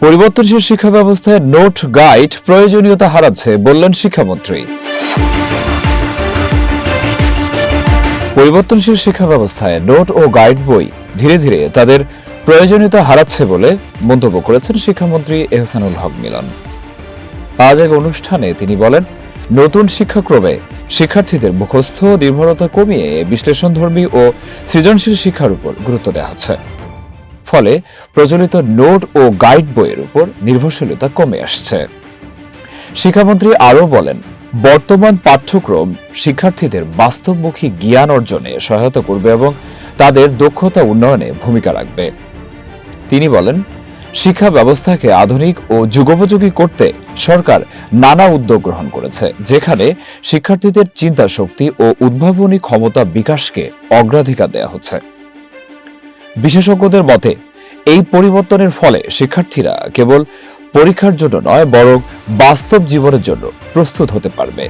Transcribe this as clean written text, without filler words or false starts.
পরিবর্তনশীল শিক্ষা ব্যবস্থায় নোট গাইড প্রয়োজনীয়তা হারাচ্ছে বললেন শিক্ষামন্ত্রী। পরিবর্তনশীল শিক্ষা ব্যবস্থায় নোট ও গাইড বই ধীরে ধীরে তাদের প্রয়োজনীয়তা হারাচ্ছে বলে মন্তব্য করেছেন শিক্ষামন্ত্রী এহসানুল হক মিলন। আজ এক অনুষ্ঠানে তিনি বলেন, নতুন শিক্ষাক্রমে শিক্ষার্থীদের মুখস্থ নির্ভরতা কমিয়ে বিশ্লেষণধর্মী ও সৃজনশীল শিক্ষার উপর গুরুত্ব দেওয়া হচ্ছে। ফলে প্রচলিত নোট ও গাইড বইয়ের উপর নির্ভরশীলতা কমে আসছে। শিক্ষামন্ত্রী আরও বলেন, বর্তমান পাঠ্যক্রম শিক্ষার্থীদের বাস্তবমুখী জ্ঞান অর্জনে সহায়তা করবে এবং তাদের দক্ষতা উন্নয়নে ভূমিকা রাখবে। তিনি বলেন, শিক্ষা ব্যবস্থাকে আধুনিক ও যুগোপযোগী করতে সরকার নানা উদ্যোগ গ্রহণ করেছে, যেখানে শিক্ষার্থীদের চিন্তা শক্তি ও উদ্ভাবনী ক্ষমতা বিকাশকে অগ্রাধিকার দেওয়া হচ্ছে। বিশেষজ্ঞদের মতে এই পরিবর্তনের ফলে শিক্ষার্থীরা কেবল পরীক্ষার জন্য নয়, বরং বাস্তব জীবনের জন্য প্রস্তুত হতে পারবে।